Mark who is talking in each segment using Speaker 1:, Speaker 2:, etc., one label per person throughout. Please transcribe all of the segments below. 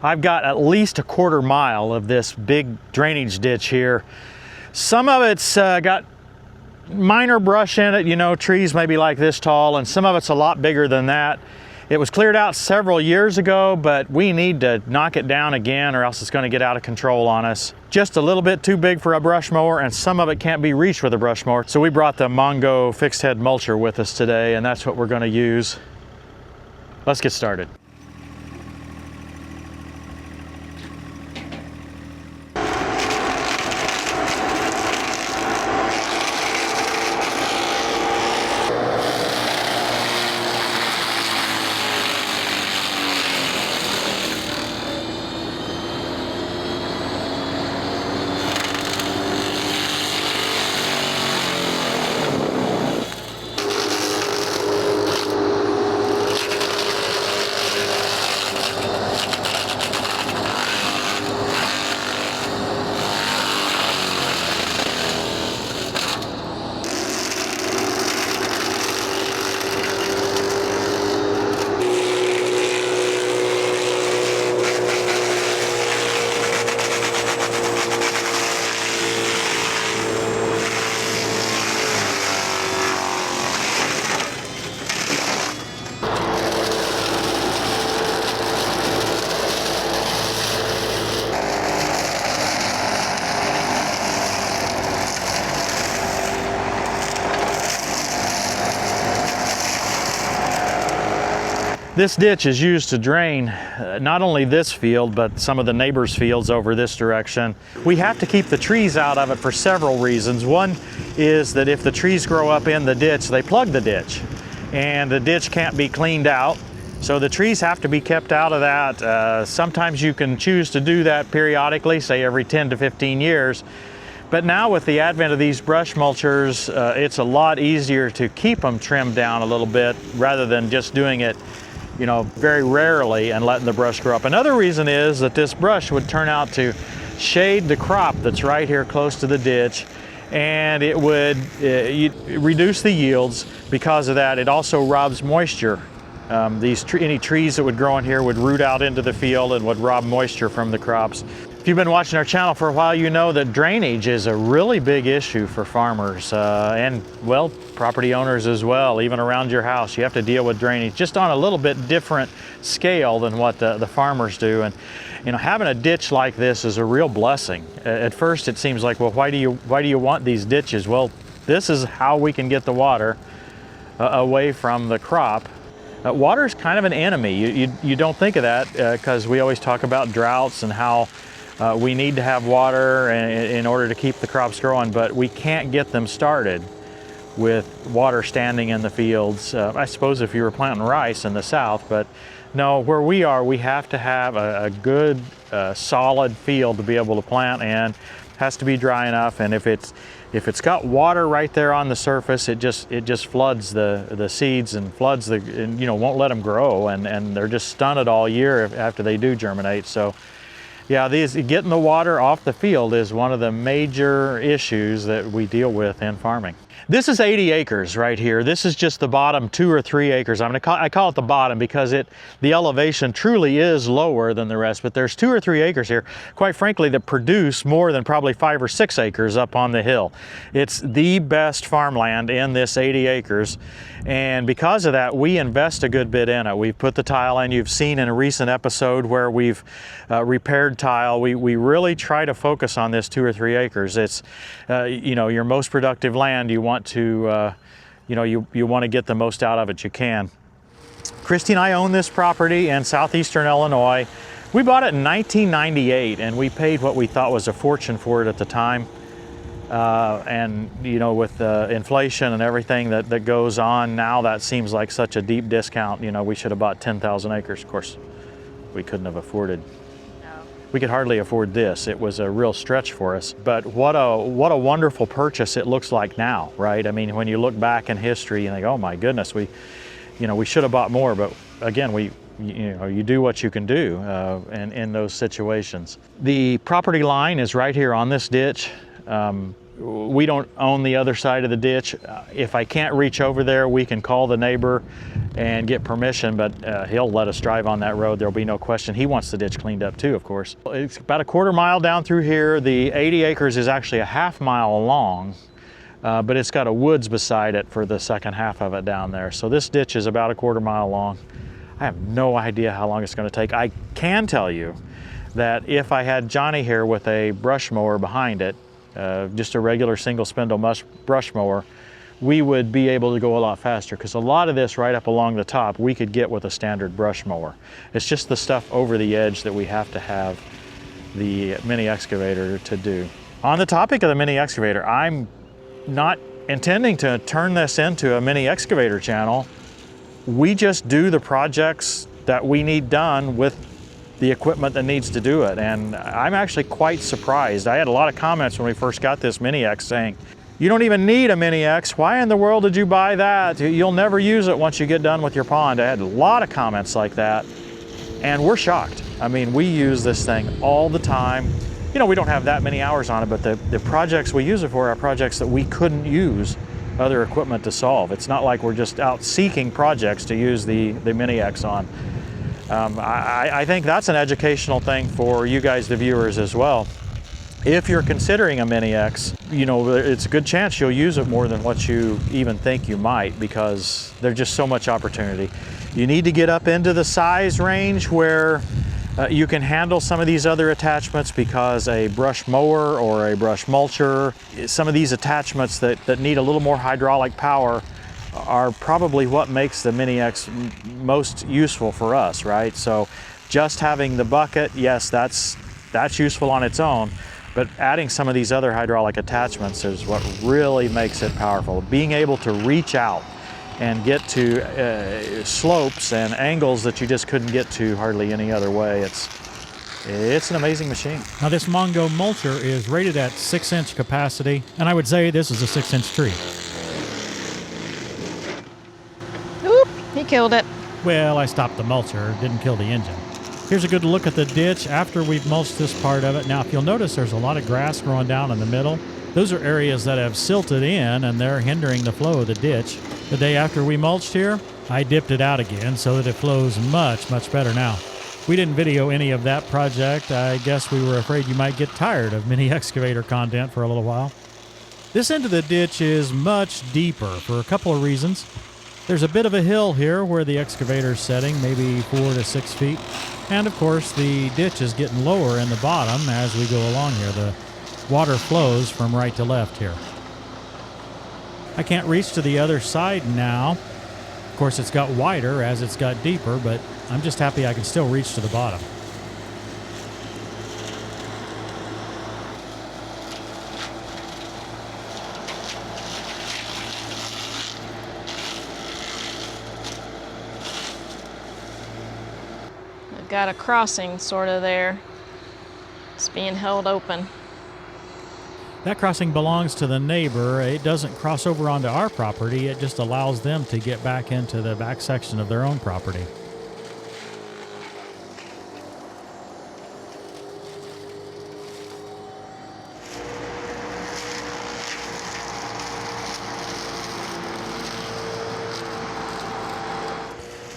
Speaker 1: I've got at least a quarter mile of this big drainage ditch here. Some of it's got minor brush in it, you know, trees maybe like this tall, and some of it's a lot bigger than that. It was cleared out several years ago, but we need to knock it down again or else it's going to get out of control on us. Just a little bit too big for a brush mower, and some of it can't be reached with a brush mower. So we brought the Mongo fixed head mulcher with us today, and that's what we're going to use. Let's get started. This ditch is used to drain not only this field, but some of the neighbors' fields over this direction. We have to keep the trees out of it for several reasons. One is that if the trees grow up in the ditch, they plug the ditch, and the ditch can't be cleaned out. So the trees have to be kept out of that. Sometimes you can choose to do that periodically, say every 10 to 15 years. But now with the advent of these brush mulchers, it's a lot easier to keep them trimmed down a little bit rather than just doing it, you know, very rarely and letting the brush grow up. Another reason is that this brush would turn out to shade the crop that's right here close to the ditch, and it would reduce the yields. Because of that, it also robs moisture. Any trees that would grow in here would root out into the field and would rob moisture from the crops. If you've been watching our channel for a while, you know that drainage is a really big issue for farmers and, well, property owners as well. Even around your house, you have to deal with drainage, just on a little bit different scale than what the farmers do. And you know, having a ditch like this is a real blessing. At first, it seems like, well, why do you want these ditches? Well, this is how we can get the water away from the crop. Water is kind of an enemy. You don't think of that because we always talk about droughts and how we need to have water in order to keep the crops growing, but we can't get them started with water standing in the fields. I suppose if you were planting rice in the south, but no, where we are, we have to have a good solid field to be able to plant in. It has to be dry enough, and if it's got water right there on the surface, it just floods the seeds and floods and you know, won't let them grow, and they're just stunted all year after they do germinate. So yeah, getting the water off the field is one of the major issues that we deal with in farming. This is 80 acres right here. This is just the bottom 2 or 3 acres. I call it the bottom because the elevation truly is lower than the rest, but there's 2 or 3 acres here, quite frankly, that produce more than probably 5 or 6 acres up on the hill. It's the best farmland in this 80 acres, and because of that, we invest a good bit in it. We've put the tile in. You've seen in a recent episode where we've repaired tile. We really try to focus on this 2 or 3 acres. It's you know, your most productive land. You want to you want to get the most out of it you can. Christy and I own this property in southeastern Illinois. We bought it in 1998, and we paid what we thought was a fortune for it at the time. And you know, with inflation and everything that goes on now, that seems like such a deep discount. You know, we should have bought 10,000 acres. Of course, we couldn't have afforded. We could hardly afford this. It was a real stretch for us. But what a wonderful purchase it looks like now, right? I mean, when you look back in history, you think, oh my goodness, we should have bought more. But again, you do what you can do in those situations. The property line is right here on this ditch. we don't own the other side of the ditch. If I can't reach over there, we can call the neighbor and get permission, but he'll let us drive on that road. There'll be no question. He wants the ditch cleaned up too, of course. It's about a quarter mile down through here. The 80 acres is actually a half mile long, but it's got a woods beside it for the second half of it down there. So this ditch is about a quarter mile long. I have no idea how long it's going to take. I can tell you that if I had Johnny here with a brush mower behind it, just a regular single spindle brush mower, we would be able to go a lot faster, because a lot of this right up along the top we could get with a standard brush mower. It's just the stuff over the edge that we have to have the mini excavator to do. On the topic of the mini excavator, I'm not intending to turn this into a mini excavator channel. We just do the projects that we need done with the equipment that needs to do it. And I'm actually quite surprised. I had a lot of comments when we first got this Mini X saying, you don't even need a Mini X. Why in the world did you buy that? You'll never use it once you get done with your pond. I had a lot of comments like that, and we're shocked. I mean, we use this thing all the time. You know, we don't have that many hours on it, but the projects we use it for are projects that we couldn't use other equipment to solve. It's not like we're just out seeking projects to use the Mini X on. I think that's an educational thing for you guys, the viewers, as well. If you're considering a Mini X, you know, it's a good chance you'll use it more than what you even think you might, because there's just so much opportunity. You need to get up into the size range where you can handle some of these other attachments, because a brush mower or a brush mulcher, some of these attachments that need a little more hydraulic power are probably what makes the Mini X most useful for us, right? So just having the bucket, yes, that's useful on its own, but adding some of these other hydraulic attachments is what really makes it powerful. Being able to reach out and get to slopes and angles that you just couldn't get to hardly any other way. It's an amazing machine.
Speaker 2: Now this Mongo mulcher is rated at 6-inch capacity, and I would say this is a 6-inch tree.
Speaker 3: Oop, he killed it.
Speaker 2: Well, I stopped the mulcher, didn't kill the engine. Here's a good look at the ditch after we've mulched this part of it. Now, if you'll notice, there's a lot of grass growing down in the middle. Those are areas that have silted in, and they're hindering the flow of the ditch. The day after we mulched here, I dipped it out again so that it flows much, much better now. We didn't video any of that project. I guess we were afraid you might get tired of mini excavator content for a little while. This end of the ditch is much deeper for a couple of reasons. There's a bit of a hill here where the excavator is setting, maybe 4 to 6 feet. And of course, the ditch is getting lower in the bottom as we go along here. The water flows from right to left here. I can't reach to the other side now. Of course, it's got wider as it's got deeper, but I'm just happy I can still reach to the bottom.
Speaker 3: I've got a crossing sort of there. It's being held open.
Speaker 2: That crossing belongs to the neighbor. It doesn't cross over onto our property. It just allows them to get back into the back section of their own property.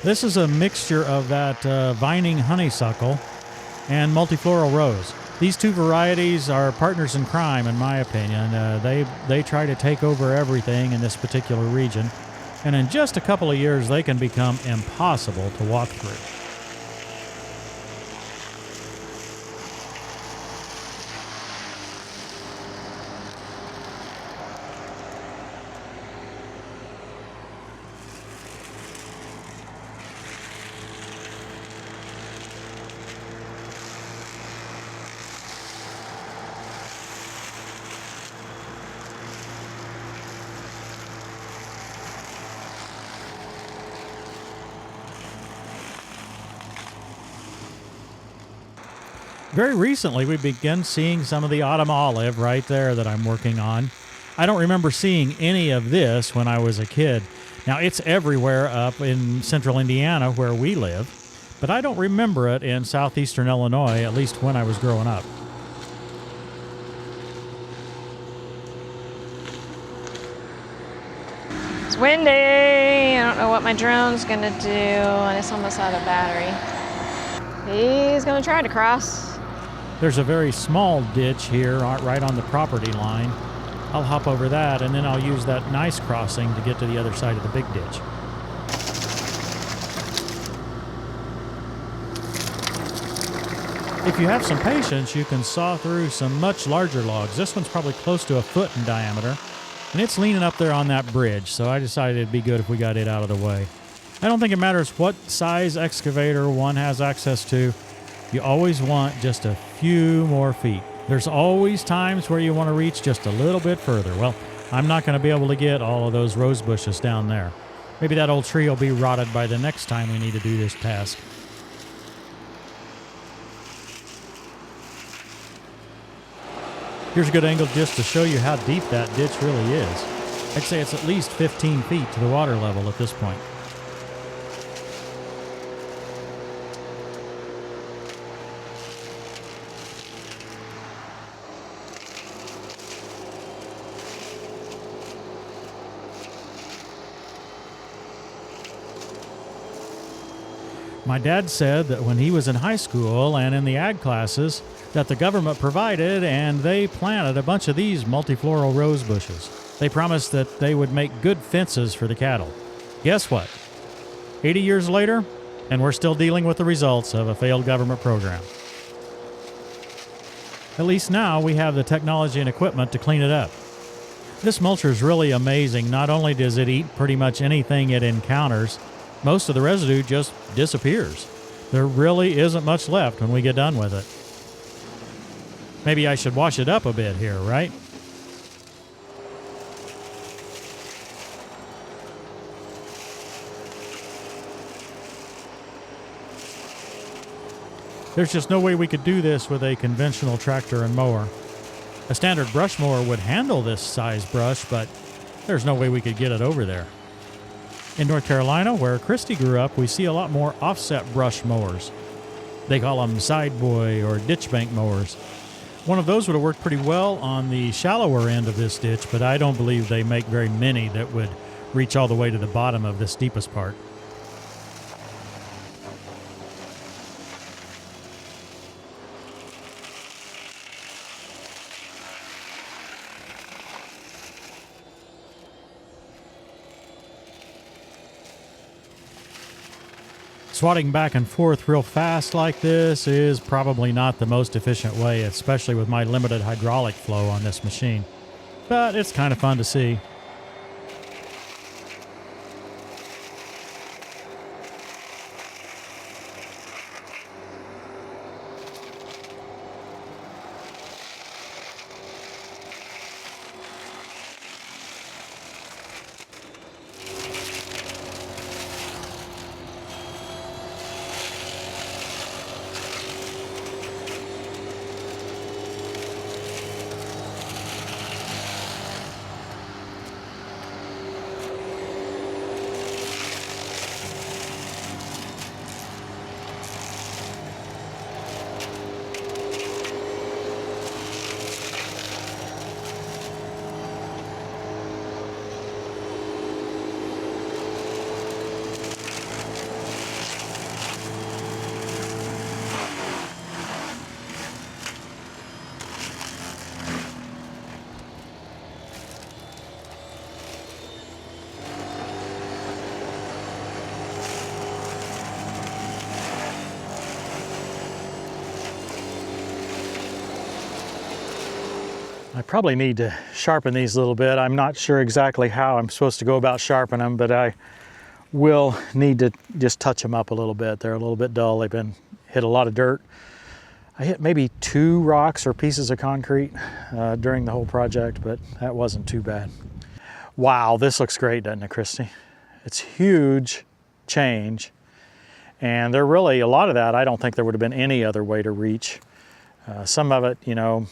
Speaker 2: This is a mixture of that vining honeysuckle and multifloral rose. These two varieties are partners in crime, in my opinion. They try to take over everything in this particular region, and in just a couple of years they can become impossible to walk through. Very recently, we began seeing some of the autumn olive right there that I'm working on. I don't remember seeing any of this when I was a kid. Now, it's everywhere up in central Indiana where we live, but I don't remember it in southeastern Illinois, at least when I was growing up.
Speaker 3: It's windy. I don't know what my drone's gonna do, and it's almost out of battery. He's gonna try to cross.
Speaker 2: There's a very small ditch here right on the property line. I'll hop over that, and then I'll use that nice crossing to get to the other side of the big ditch. If you have some patience, you can saw through some much larger logs. This one's probably close to a foot in diameter, and it's leaning up there on that bridge, so I decided it'd be good if we got it out of the way. I don't think it matters what size excavator one has access to. You always want just a few more feet. There's always times where you want to reach just a little bit further. Well, I'm not going to be able to get all of those rose bushes down there. Maybe that old tree will be rotted by the next time we need to do this task. Here's a good angle just to show you how deep that ditch really is. I'd say it's at least 15 feet to the water level at this point. My dad said that when he was in high school and in the ag classes, that the government provided and they planted a bunch of these multifloral rose bushes. They promised that they would make good fences for the cattle. Guess what? 80 years later, and we're still dealing with the results of a failed government program. At least now we have the technology and equipment to clean it up. This mulcher is really amazing. Not only does it eat pretty much anything it encounters, most of the residue just disappears. There really isn't much left when we get done with it. Maybe I should wash it up a bit here, right? There's just no way we could do this with a conventional tractor and mower. A standard brush mower would handle this size brush, but there's no way we could get it over there. In North Carolina, where Christy grew up, we see a lot more offset brush mowers. They call them side boy or ditch bank mowers. One of those would have worked pretty well on the shallower end of this ditch, but I don't believe they make very many that would reach all the way to the bottom of this deepest part. Swatting back and forth real fast like this is probably not the most efficient way, especially with my limited hydraulic flow on this machine. But it's kind of fun to see. I probably need to sharpen these a little bit. I'm not sure exactly how I'm supposed to go about sharpening them, but I will need to just touch them up a little bit. They're a little bit dull. They've been hit a lot of dirt. I hit maybe 2 rocks or pieces of concrete during the whole project, but that wasn't too bad. Wow, this looks great, doesn't it, Christy? It's huge change. And there really, a lot of that, I don't think there would have been any other way to reach. Some of it, you know,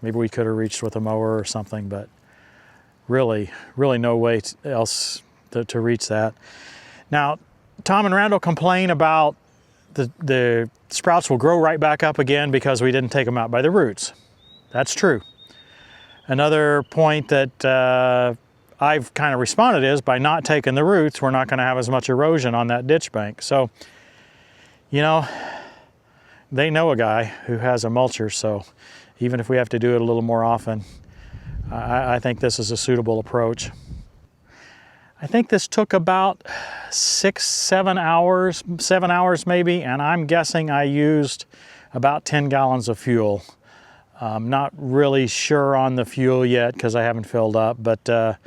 Speaker 2: maybe we could have reached with a mower or something, but really no way else to reach that. Now, Tom and Randall complain about the sprouts will grow right back up again because we didn't take them out by the roots. That's true. Another point that
Speaker 1: I've kind of responded is by not taking the roots, we're not going to have as much erosion on that ditch bank. So, you know, they know a guy who has a mulcher, so even if we have to do it a little more often, I think this is a suitable approach. I think this took about 7 hours maybe, and I'm guessing I used about 10 gallons of fuel. I'm not really sure on the fuel yet because I haven't filled up, but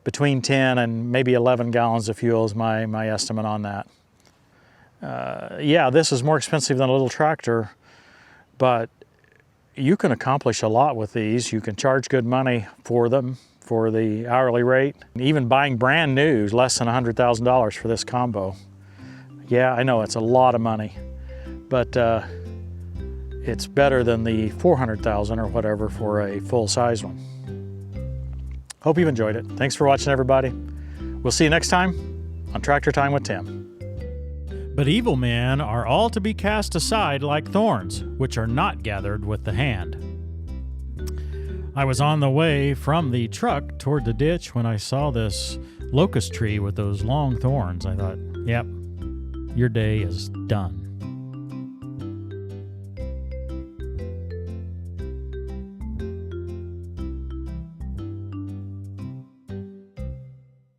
Speaker 1: between 10 and maybe 11 gallons of fuel is my estimate on that. Yeah, this is more expensive than a little tractor, but you can accomplish a lot with these. You can charge good money for them, for the hourly rate. Even buying brand new is less than $100,000 for this combo. Yeah, I know it's a lot of money, but it's better than the $400,000 or whatever for a full-size one. Hope you've enjoyed it. Thanks for watching, everybody. We'll see you next time on Tractor Time with Tim.
Speaker 2: But evil men are all to be cast aside like thorns, which are not gathered with the hand. I was on the way from the truck toward the ditch when I saw this locust tree with those long thorns. I thought, yep, your day is done.